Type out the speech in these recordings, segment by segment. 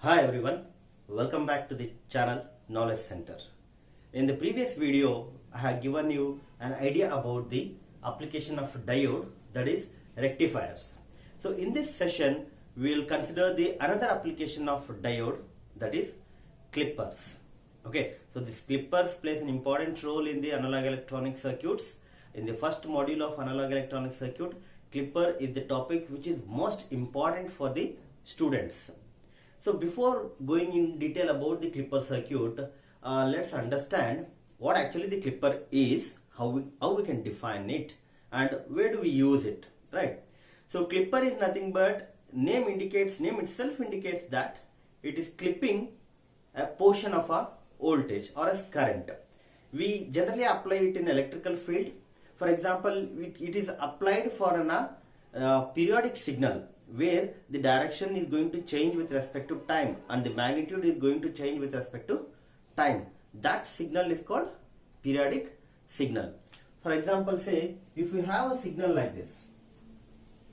Hi everyone, welcome back to the channel Knowledge Center. In the previous video, I have given you an idea about the application of diode, that is rectifiers. So in this session, we will consider the another application of diode, that is clippers. Okay, so these clippers plays an important role in the analog electronic circuits. In the first module of analog electronic circuit, clipper is the topic which is most important for the students. So before going in detail about the clipper circuit, let's understand what actually the clipper is, how we can define it, and where do we use it, right? So clipper is nothing but name itself indicates that it is clipping a portion of a voltage or a current. We generally apply it in electrical field. For example, it is applied for a periodic signal where the direction is going to change with respect to time and the magnitude is going to change with respect to time. That signal is called periodic signal. For example, say if we have a signal like this,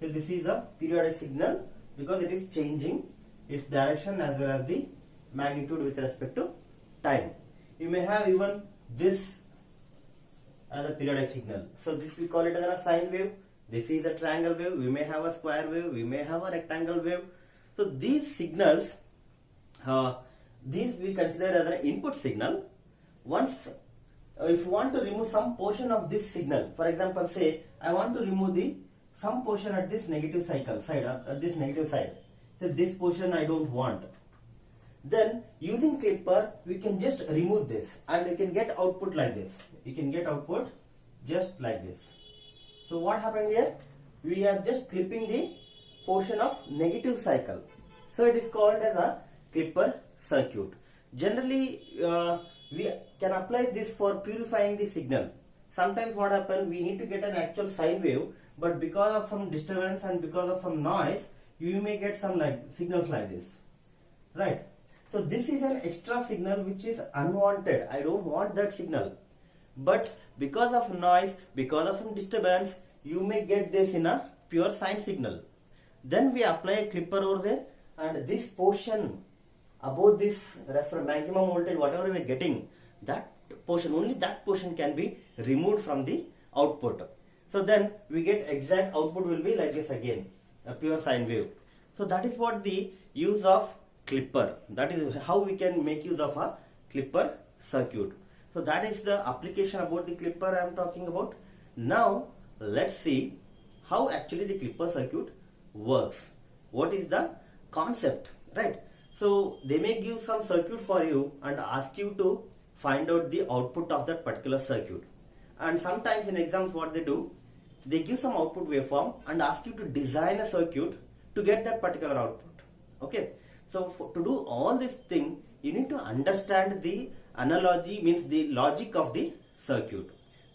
so this is a periodic signal because it is changing its direction as well as the magnitude with respect to time. You may have even this as a periodic signal. So this we call it as a sine wave. This is a triangle wave. We may have a square wave. We may have a rectangle wave. So these signals, these we consider as an input signal. Once, if you want to remove some portion of this signal, for example, say I want to remove some portion at this negative side, at this negative side. So this portion I don't want. Then using clipper, we can just remove this and we can get output like this. You can get output just like this. So what happened here? We are just clipping the portion of negative cycle. So it is called as a clipper circuit. Generally, we can apply this for purifying the signal. Sometimes what happens, we need to get an actual sine wave, but because of some disturbance and because of some noise, you may get some signals like this, right? So this is an extra signal which is unwanted. I don't want that signal. But because of noise, because of some disturbance, you may get this in a pure sine signal. Then we apply a clipper over there, and this portion above this maximum voltage, whatever we are getting, that portion, only that portion can be removed from the output. So then we get exact output will be like this again, a pure sine wave. So that is what the use of clipper. That is how we can make use of a clipper circuit. So that is the application about the clipper I am talking about. Now let's see how actually the clipper circuit works. What is the concept, right? So they may give some circuit for you and ask you to find out the output of that particular circuit. And sometimes in exams what they do, they give some output waveform and ask you to design a circuit to get that particular output. Okay. So to do all this thing, you need to understand the analogy, means the logic of the circuit.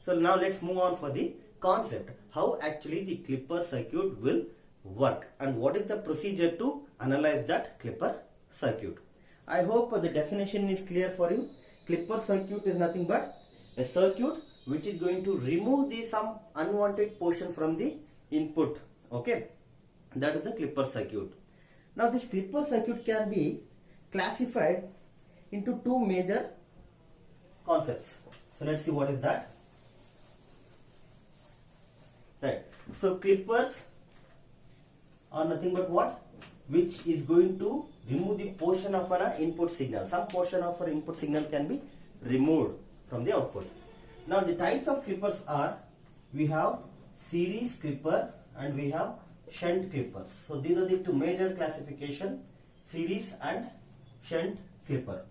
So now let's move on for the concept, how actually the clipper circuit will work and what is the procedure to analyze that clipper circuit. I hope the definition is clear for you. Clipper circuit is nothing but a circuit which is going to remove some unwanted portion from the input. Okay, that is the clipper circuit. Now this clipper circuit can be classified into two major concepts. So let's see what is that. Right. So clippers are nothing but what? Which is going to remove the portion of an input signal. Some portion of our input signal can be removed from the output. Now the types of clippers are, we have series clipper and we have shunt clippers. So these are the two major classification, series and shunt clipper.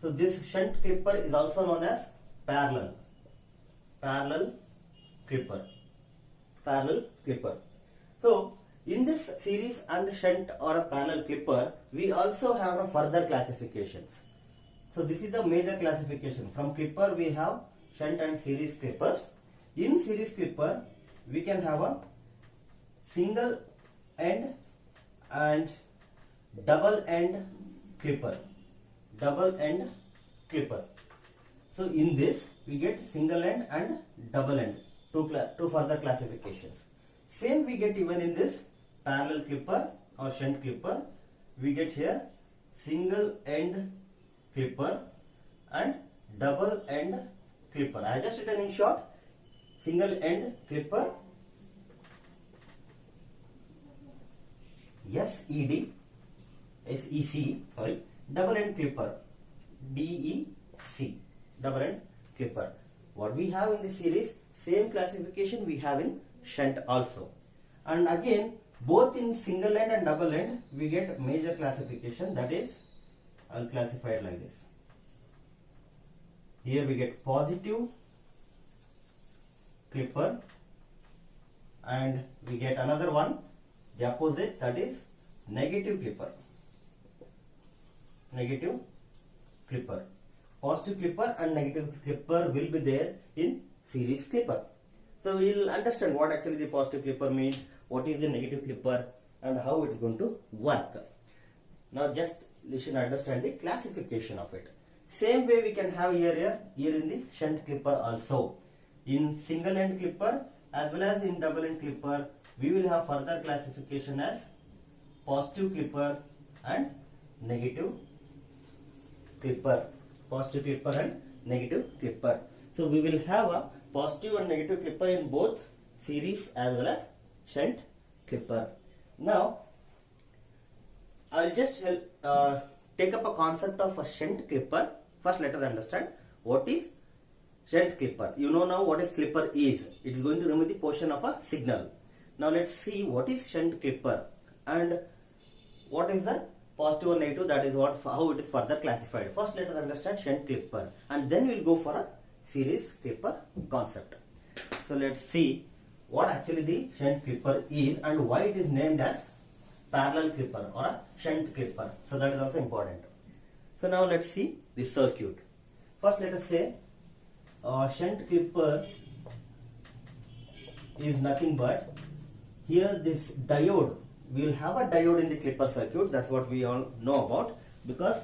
So this shunt clipper is also known as parallel clipper. So in this series and shunt or a parallel clipper, we also have a further classifications. So this is the major classification. From clipper we have shunt and series clippers. In series clipper we can have a single end and double end clipper. So in this we get single end and double end, two further classifications. Same we get even in this parallel clipper or shunt clipper we get here single end clipper and double end clipper. I just written in short single end clipper SEC, sorry, double end clipper DEC, double end clipper. What we have in this series, same classification we have in shunt also. And again, both in single end and double end, we get major classification, that is, I'll classify it like this. Here we get positive clipper, and we get another one, the opposite, that is negative clipper. Negative clipper. Positive clipper and negative clipper will be there in series clipper. So we will understand what actually the positive clipper means, what is the negative clipper, and how it is going to work. Now just you should understand the classification of it. Same way we can have here in the shunt clipper also. In single end clipper as well as in double end clipper, we will have further classification as positive clipper and negative clipper. Positive clipper and negative clipper. So we will have a positive and negative clipper in both series as well as shunt clipper. Now I will just take up a concept of a shunt clipper. First let us understand what is shunt clipper. You know now what is clipper is. It is going to remove the portion of a signal. Now let's see what is shunt clipper and what is the positive or negative, that is how it is further classified. First let us understand shunt clipper and then we will go for a series clipper concept. So let's see what actually the shunt clipper is and why it is named as parallel clipper or a shunt clipper. So that is also important. So now let's see the circuit. First let us say shunt clipper is nothing but, here this diode, we will have a diode in the clipper circuit. That's what we all know about, because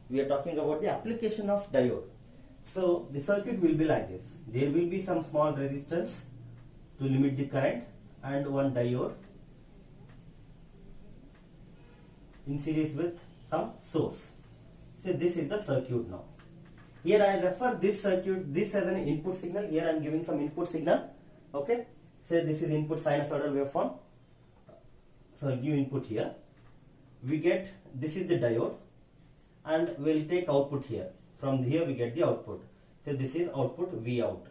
we are talking about the application of diode. So the circuit will be like this. There will be some small resistance to limit the current and one diode in series with some source. So this is the circuit now. Here I refer this circuit, this as an input signal. Here I am giving some input signal. Okay. Say this is input sinusoidal waveform. So I'll give input here. We get, this is the diode, and we'll take output here. From here we get the output. So this is output V out.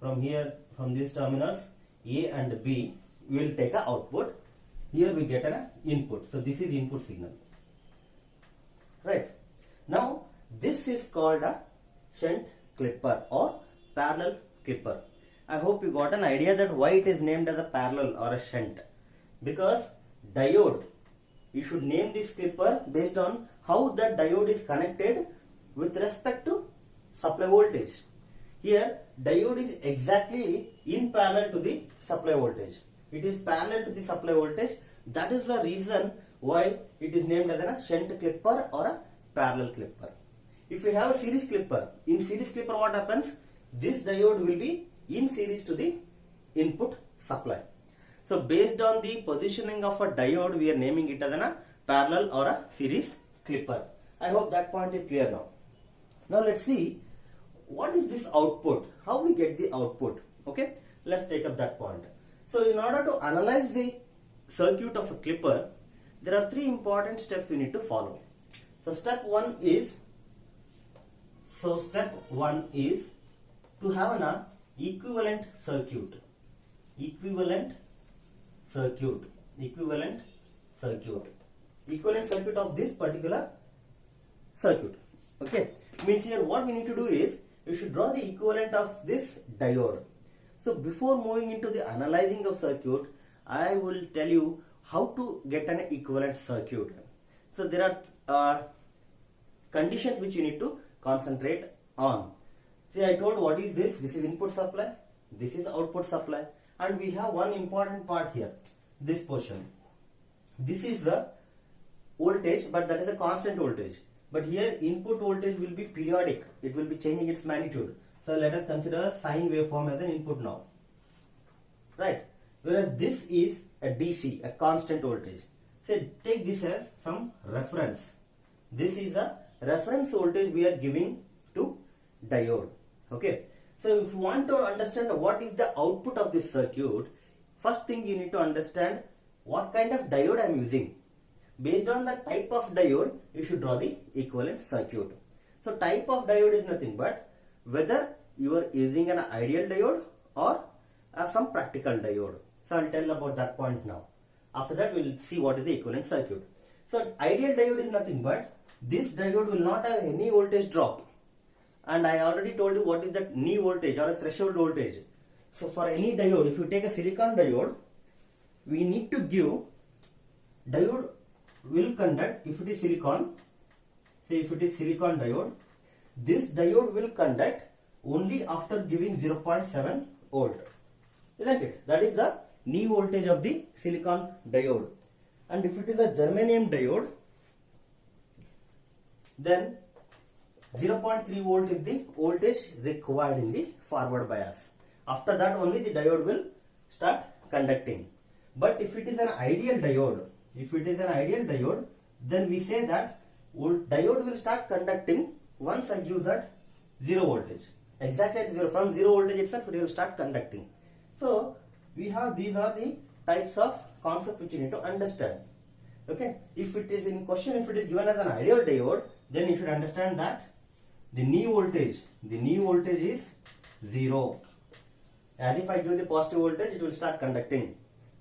From here, from these terminals A and B, we will take a output. Here we get an input. So this is input signal. Right. Now this is called a shunt clipper or parallel clipper. I hope you got an idea that why it is named as a parallel or a shunt. Because diode, you should name this clipper based on how the diode is connected with respect to supply voltage. Here diode is exactly in parallel to the supply voltage. It is parallel to the supply voltage. That is the reason why it is named as a shunt clipper or a parallel clipper. If we have a series clipper, in series clipper what happens? This diode will be in series to the input supply. So based on the positioning of a diode, we are naming it as a parallel or a series clipper. I hope that point is clear now. Now let's see what is this output, how we get the output. Okay, let's take up that point. So in order to analyze the circuit of a clipper, there are three important steps we need to follow. So step one is to have an equivalent circuit. Equivalent circuit of this particular circuit. Okay, means here what we need to do is you should draw the equivalent of this diode. So before moving into the analyzing of circuit, I will tell you how to get an equivalent circuit. So there are conditions which you need to concentrate on. See, I told what is this? This is input supply, this is output supply, and we have one important part here, this portion. This is the voltage, but that is a constant voltage. But here input voltage will be periodic, it will be changing its magnitude. So let us consider sine waveform as an input now. Right? Whereas this is a DC, a constant voltage. say take this as some reference. This is the reference voltage we are giving to diode. Okay. So if you want to understand what is the output of this circuit, first thing you need to understand what kind of diode I am using. Based on the type of diode, you should draw the equivalent circuit. So type of diode is nothing but whether you are using an ideal diode or some practical diode. So I will tell about that point now. After that we will see what is the equivalent circuit. So ideal diode is nothing but this diode will not have any voltage drop. And I already told you what is that knee voltage or a threshold voltage. So for any diode, if you take a silicon diode, we need to give diode will conduct, if it is silicon, say if it is silicon diode, this diode will conduct only after giving 0.7 volt. Isn't it? That is the knee voltage of the silicon diode. And if it is a germanium diode, then 0.3 volt is the voltage required in the forward bias. After that only the diode will start conducting. But if it is an ideal diode, then we say that diode will start conducting once I give that 0 voltage. Exactly at 0, from 0 voltage itself it will start conducting. So we have, these are the types of concept which you need to understand. Okay, if it is in question, if it is given as an ideal diode, then you should understand that the knee voltage is 0. As if I give the positive voltage, it will start conducting.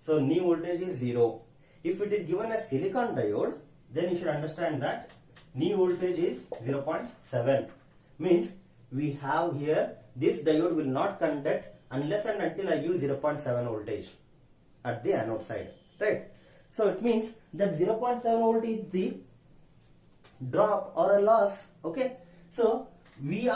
So knee voltage is 0. If it is given as silicon diode, then you should understand that knee voltage is 0.7. Means we have here, this diode will not conduct unless and until I use 0.7 voltage at the anode side, right? So it means that 0.7 volt is the drop or a loss. Okay, so we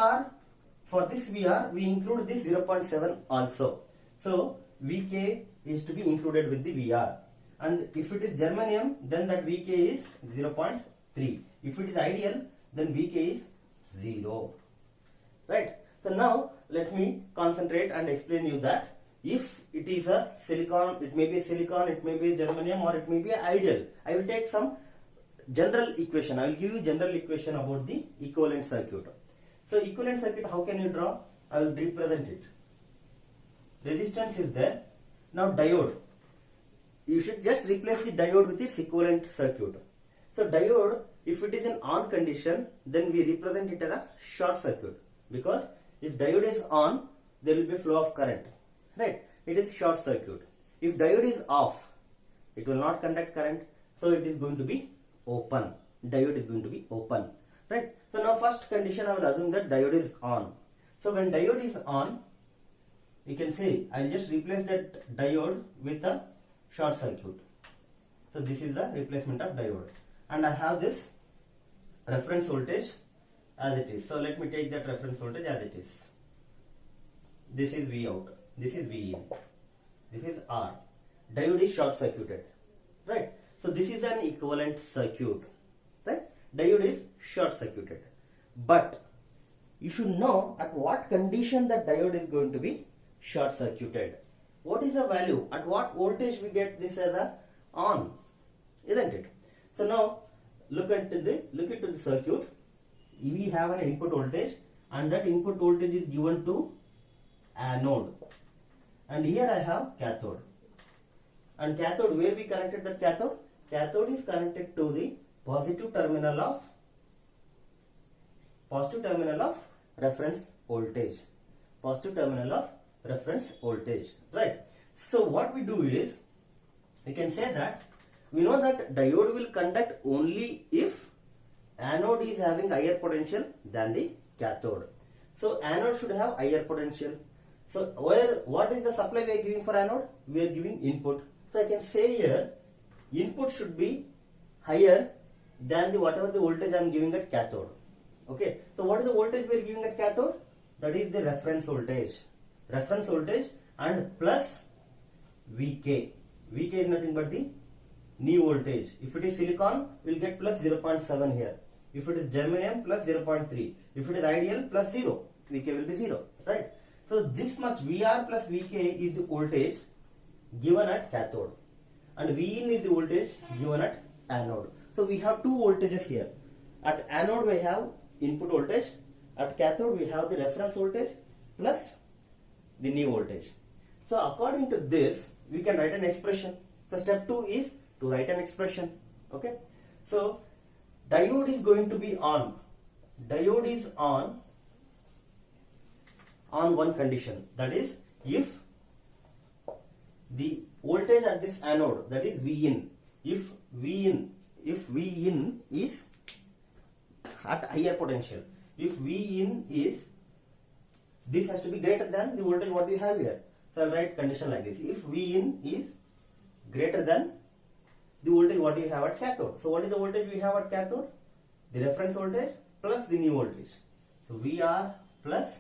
include this 0.7 also. So Vk is to be included with the Vr, and if it is germanium, then that Vk is 0.3. If it is ideal, then Vk is 0. Right? So now let me concentrate and explain you that if it is a silicon, it may be a silicon, it may be a germanium, or it may be ideal. I will take some general equation. I will give you general equation about the equivalent circuit. So equivalent circuit, how can you draw? I will represent it. Resistance is there. Now diode. You should just replace the diode with its equivalent circuit. So diode, if it is in on condition, then we represent it as a short circuit, because if diode is on, there will be flow of current. Right? It is short circuit. If diode is off, it will not conduct current, so it is going to be open. Diode is going to be open. Right? So now first condition, I will assume that diode is on. So when diode is on, you can say I will just replace that diode with a short circuit. So this is the replacement of diode, and I have this reference voltage as it is. So let me take that reference voltage as it is. This is V out, this is V in, this is R. Diode is short circuited, right? So this is an equivalent circuit, right? Diode is short circuited, but you should know at what condition that diode is going to be short circuited. What is the value? At what voltage we get this as a on, isn't it? So now look into the circuit. We have an input voltage, and that input voltage is given to anode, and here I have cathode. And cathode, where we connected that cathode? Cathode is connected to the positive terminal of reference voltage. Positive terminal of reference voltage, right? So what we do is, we can say that we know that diode will conduct only if anode is having higher potential than the cathode. So anode should have higher potential. So what is the supply we are giving for anode? We are giving input. So I can say here, input should be higher than the whatever the voltage I am giving at cathode. Okay. So what is the voltage we are giving at cathode? That is the reference voltage. Reference voltage and plus Vk. Vk is nothing but the knee voltage. If it is silicon, we will get plus 0.7 here. If it is germanium, plus 0.3. If it is ideal, plus 0. Vk will be 0. Right? So this much Vr plus Vk is the voltage given at cathode. and V in is the voltage given at anode. So we have two voltages here. At anode we have input voltage, at cathode we have the reference voltage plus the new voltage. So according to this we can write an expression. So step 2 is to write an expression. Okay. So diode is going to be on. Diode is on one condition, that is if the voltage at this anode, that is V in, if V in is at higher potential, if V in is, this has to be greater than the voltage what we have here. So I'll write condition like this: if V in is greater than the voltage what we have at cathode. So what is the voltage we have at cathode? The reference voltage plus the new voltage. So VR plus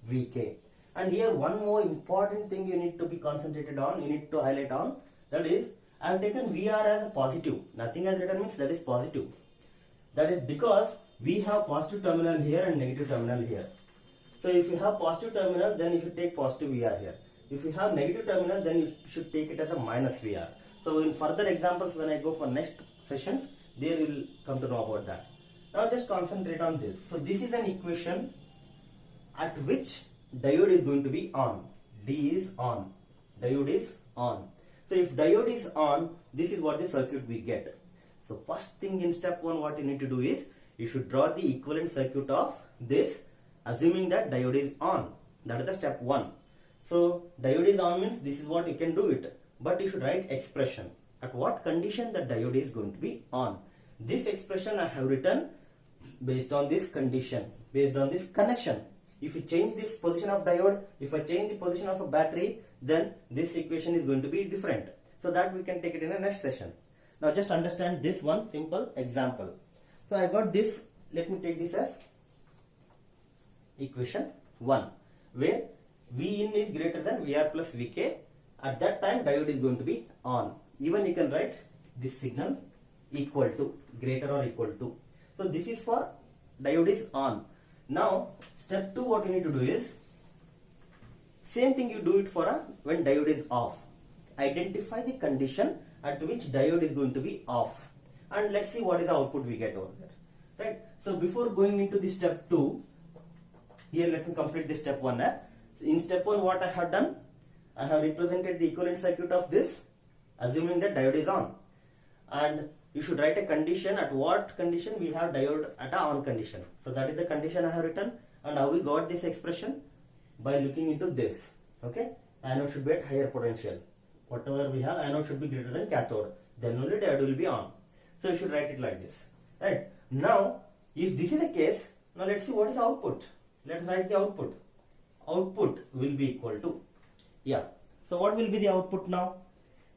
Vk. And here one more important thing you need to be concentrated on, you need to highlight on, that is I have taken VR as a positive. Nothing as written means that is positive. That is because we have positive terminal here and negative terminal here. So if you have positive terminal, then you should take positive VR here. If you have negative terminal, then you should take it as a minus VR. So in further examples when I go for next sessions, there you will come to know about that. Now just concentrate on this. So this is an equation at which diode is going to be on. D is on. Diode is on. So if diode is on, this is what the circuit we get. So first thing in step 1 what you need to do is, you should draw the equivalent circuit of this, assuming that diode is on. That is the step 1. So diode is on means this is what you can do it. But you should write expression. At what condition the diode is going to be on. This expression I have written based on this condition, based on this connection. If you change this position of diode, if I change the position of a battery, then this equation is going to be different. So that we can take it in the next session. Now just understand this one simple example. So I got this, let me take this as equation 1, where V in is greater than VR plus Vk. At that time diode is going to be on. Even you can write this signal equal to, greater or equal to. So this is for diode is on. Now step 2 what you need to do is, same thing you do it for when diode is off. Identify the condition at which diode is going to be off, and let's see what is the output we get over there. Right. So before going into the step 2, here let me complete this step 1. So in step 1 what I have done, I have represented the equivalent circuit of this, assuming that diode is on. And you should write a condition, at what condition we have diode at a on condition. So that is the condition I have written. And how we got this expression? By looking into this. Okay. Anode should be at higher potential. Whatever we have, anode should be greater than cathode. Then only diode will be on. So you should write it like this. Right. Now, if this is the case, now let's see what is the output. Let's write the output. Output will be equal to, yeah. So what will be the output now?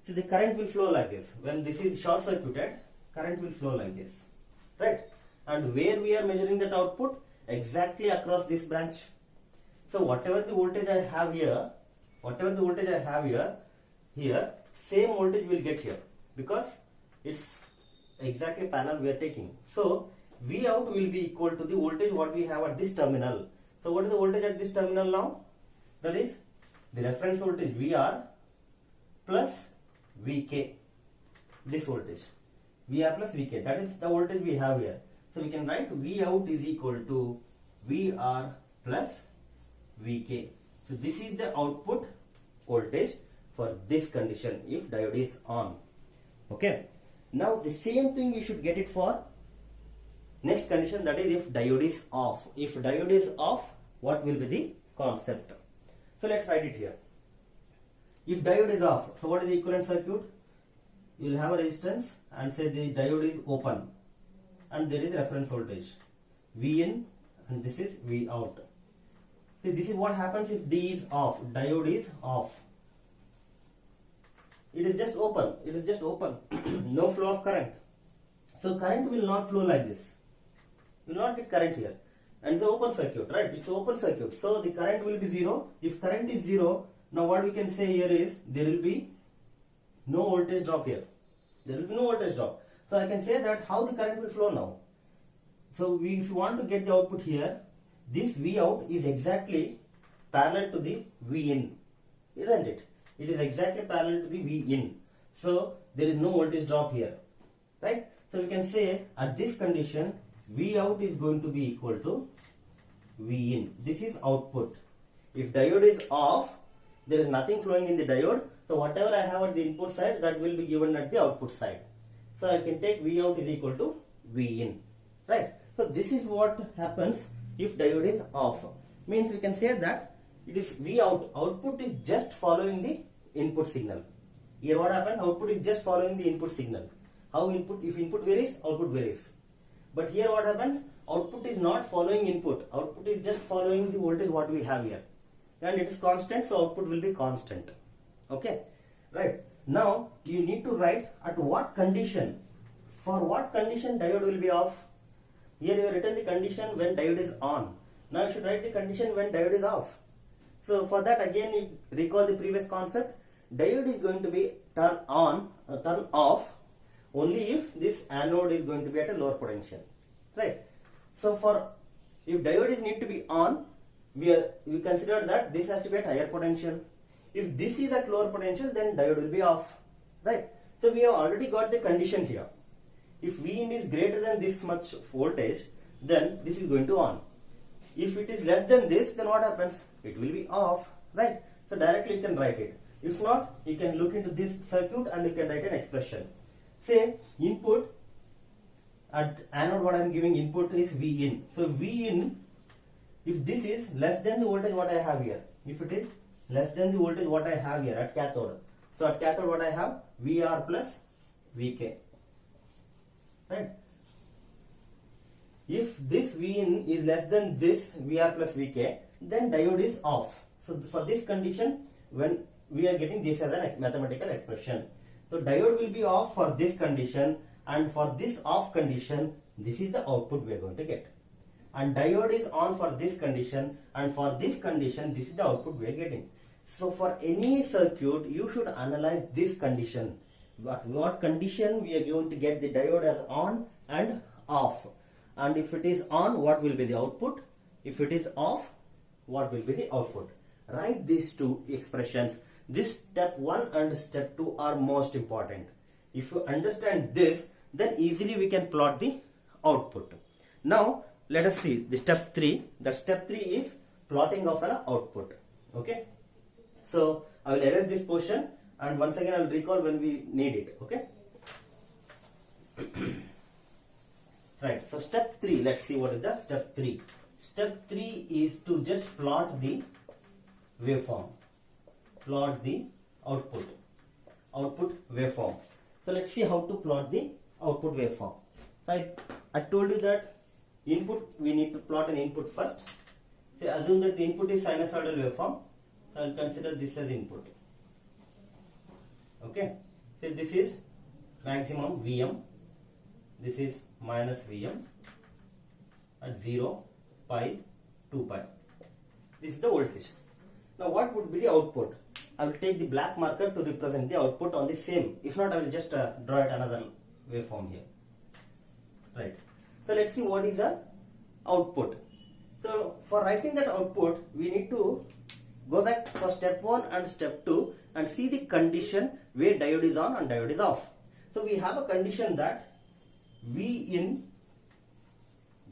So the current will flow like this. When this is short circuited, current will flow like this. Right. And where we are measuring that output? Exactly across this branch. So whatever the voltage I have here, here same voltage will get here, because it's exactly parallel we are taking. So V out will be equal to the voltage what we have at this terminal. So what is the voltage at this terminal now? That is the reference voltage VR plus Vk. This voltage VR plus Vk, that is the voltage we have here. So we can write V out is equal to VR plus Vk. So this is the output voltage for this condition if diode is on. Okay. Now the same thing we should get it for next condition, that is if diode is off. If diode is off, what will be the concept? So let's write it here. If diode is off, so what is the equivalent circuit? You will have a resistance and say the diode is open, and there is reference voltage V in and this is V out. See, this is what happens if D is off, diode is off. It is just open, no flow of current. So current will not flow like this. You will not get current here. And it's an open circuit, right? It's an open circuit. So the current will be 0. If current is 0, now what we can say here is there will be no voltage drop here. There will be no voltage drop. So I can say that how the current will flow now. So if you want to get the output here, this V out is exactly parallel to the V in, isn't it? it is exactly parallel to the V in. So there is no voltage drop here, right? So we can say at this condition V out is going to be equal to V in. This is output. If diode is off, there is nothing flowing in the diode. So whatever I have at the input side, that will be given at the output side. So I can take V out is equal to V in, right? So this is what happens if diode is off. Means we can say that it is V out. Output is just following the input signal. Here what happens? Output is just following the input signal. How input? If input varies, output varies. But here what happens? Output is not following input. Output is just following the voltage what we have here. And it is constant, so output will be constant. Okay, right? Now you need to write at what condition, for what condition diode will be off. Here you have written the condition when diode is on. Now you should write the condition when diode is off. So for that again you recall the previous concept. Diode is going to be turn on, turn off only if this anode is going to be at a lower potential, right? So for if diode is need to be on, we consider that this has to be at higher potential. If this is at lower potential, then diode will be off, right? So we have already got the condition here. If V in is greater than this much voltage, then this is going to on. If it is less than this, then what happens? It will be off, right? So directly you can write it. If not, you can look into this circuit and you can write an expression. Say input at anode, what I am giving input is V in. So V in, if this is less than the voltage what I have here, if it is less than the voltage what I have here at cathode, so at cathode what I have VR plus VK, right? If this V in is less than this VR plus VK, then diode is off. So for this condition, when we are getting this as a mathematical expression, so diode will be off for this condition, and for this off condition, this is the output we are going to get. And diode is on for this condition, and for this condition, this is the output we are getting. So for any circuit, you should analyze this condition. What condition we are going to get the diode as on and off. And if it is on, what will be the output? If it is off, what will be the output? Write these two expressions. This step 1 and step 2 are most important. If you understand this, then easily we can plot the output. Now let us see the step 3. The step 3 is plotting of an output. Okay. So I will erase this portion, and once again I will recall when we need it. Okay. Right. So step 3. Let's see what is the step 3. Step 3 is to just plot the waveform. Plot the output waveform. So let's see how to plot the output waveform. So I told you that input, we need to plot an input first. So assume that the input is sinusoidal waveform. I will consider this as input. Okay. So this is maximum Vm. This is minus Vm at 0, pi, 2 pi. This is the voltage. Now what would be the output? I will take the black marker to represent the output on the same. If not, I will just draw it another waveform here. Right. So let's see what is the output. So for writing that output, we need to go back for step 1 and step 2 and see the condition where diode is on and diode is off. So we have a condition that V in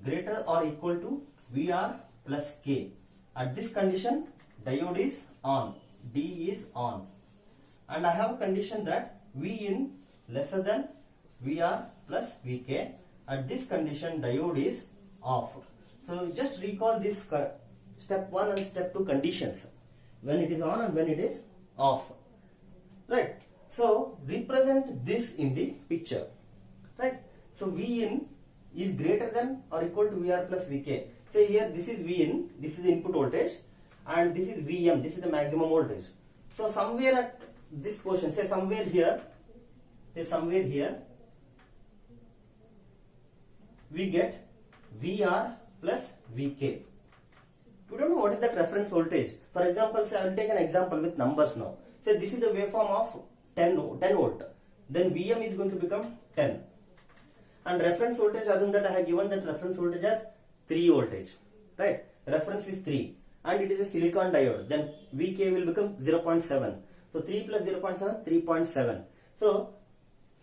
greater or equal to VR plus K. At this condition, diode is on, D is on, and I have a condition that V in lesser than VR plus VK. At this condition, diode is off. So just recall this step 1 and step 2 conditions, when it is on and when it is off, right? So represent this in the picture, right? So V in is greater than or equal to VR plus VK. Say here this is V in, this is the input voltage, and this is Vm, this is the maximum voltage. So somewhere at this portion, say somewhere here, we get VR plus Vk. We don't know what is that reference voltage. For example, say I will take an example with numbers now. Say this is the waveform of 10 volt. Then Vm is going to become 10. And reference voltage, assume that I have given that reference voltage as 3 voltage. Right? Reference is 3. And it is a silicon diode. Then Vk will become 0.7. So 3 plus 0.7, 3.7. So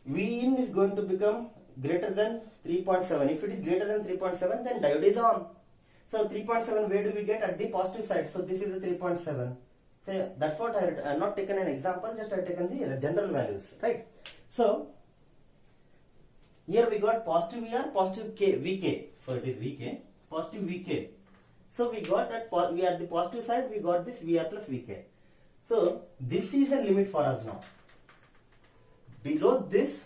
V in is going to become greater than 3.7. If it is greater than 3.7, then diode is on. So 3.7, where do we get? At the positive side. So this is the 3.7. So that's what I have not taken an example, just I have taken the general values, right? So here we got positive VR, positive VK. So it is VK, positive VK. So we got that we are at the positive side, we got this VR plus VK. So this is a limit for us now. Below this,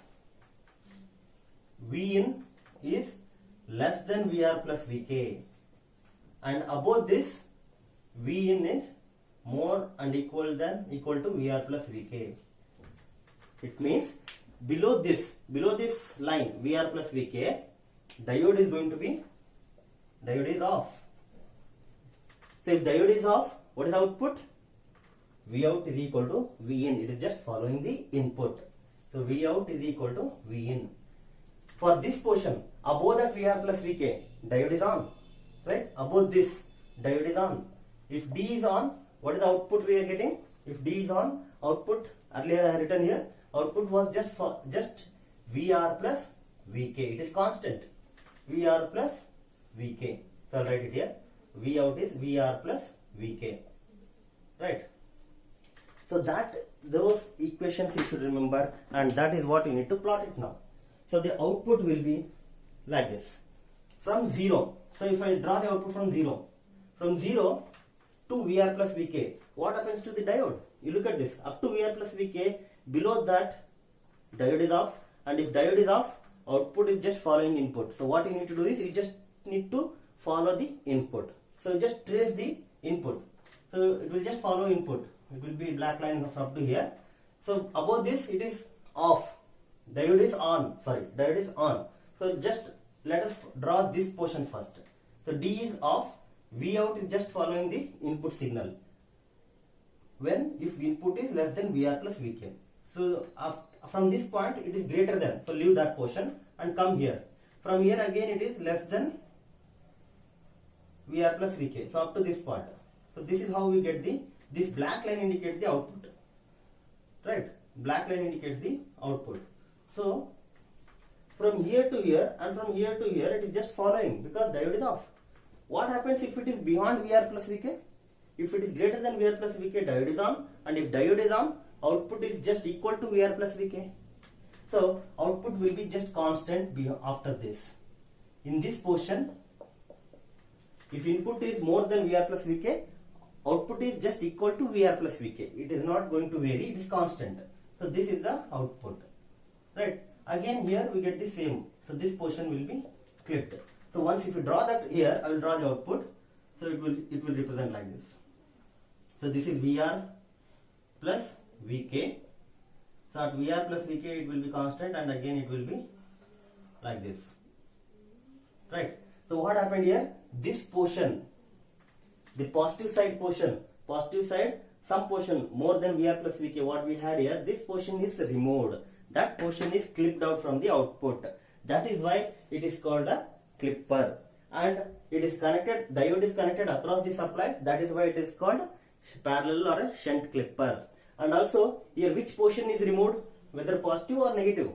V in is less than VR plus VK, and above this, V in is more and equal to VR plus VK. It means below this line VR plus VK, diode is off. So if diode is off, what is output? V out is equal to V in. It is just following the input. So V out is equal to V in. For this portion, above that VR plus VK, diode is on. Right? Above this, diode is on. If D is on, what is the output we are getting? If D is on, output, earlier I have written here, output was just VR plus VK. It is constant. VR plus VK. So I'll write it here. V out is VR plus VK. Right? So those equations you should remember, and that is what you need to plot it now. So the output will be like this. From 0. So if I draw the output from 0 to VR plus VK, what happens to the diode? You look at this. Up to VR plus VK, below that, diode is off. And if diode is off, output is just following input. So what you need to do is, you just need to follow the input. So just trace the input. So it will just follow input. It will be black line up to here. So above this, it is off. Diode is on. Diode is on. So just let us draw this portion first. So D is off. V out is just following the input signal. If input is less than VR plus VK. So from this point, it is greater than. So leave that portion and come here. From here again, it is less than VR plus VK. So up to this point. So this is how we get this black line indicates the output. Right? Black line indicates the output. So from here to here and from here to here, it is just following because diode is off. What happens if it is beyond VR plus VK? If it is greater than VR plus VK, diode is on, and if diode is on, output is just equal to VR plus VK. So output will be just constant after this. In this portion, if input is more than VR plus VK, output is just equal to VR plus VK. It is not going to vary, it is constant. So this is the output. Right? Again here we get the same. So this portion will be clipped. So once if you draw that here, I will draw the output. So it will represent like this. So this is VR plus VK. So at VR plus VK it will be constant, and again it will be like this. Right? So what happened here? This portion, the positive side portion, some portion more than VR plus VK, what we had here, this portion is removed. That portion is clipped out from the output. That is why it is called a clipper. And it is connected, diode is connected across the supply. That is why it is called parallel or a shunt clipper. And also here which portion is removed, whether positive or negative.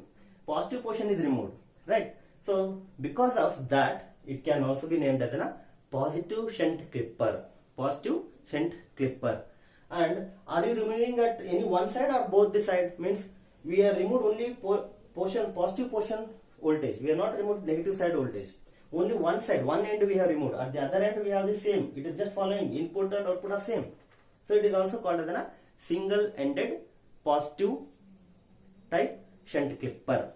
Positive portion is removed. Right? So because of that, it can also be named as a positive shunt clipper. Positive shunt clipper. And are you removing at any one side or both the side? Means we have removed only positive portion voltage. We have not removed negative side voltage. Only one side, one end we have removed. At the other end we have the same. It is just following. Input and output are same. So it is also called as a single-ended positive type shunt clipper.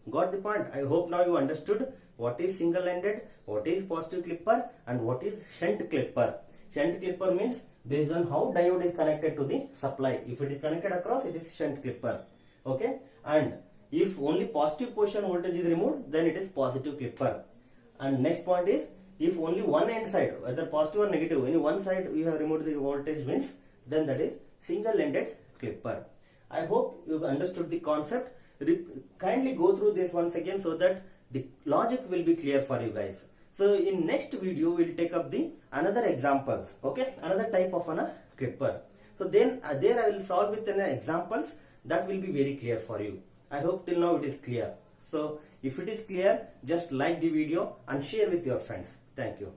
Got the point? I hope now you understood what is single-ended, what is positive clipper, and what is shunt clipper. Shunt clipper means based on how diode is connected to the supply. If it is connected across, it is shunt clipper. Okay? And if only positive portion voltage is removed, then it is positive clipper. And next point is, if only one end side, whether positive or negative, any one side you have removed the voltage means, then that is single-ended clipper. I hope you have understood the concept. Kindly go through this once again so that the logic will be clear for you guys. So in next video we will take up the another examples. Okay, another type of a clipper. So then there I will solve with examples that will be very clear for you. I hope till now it is clear. So if it is clear, just like the video and share with your friends. Thank you.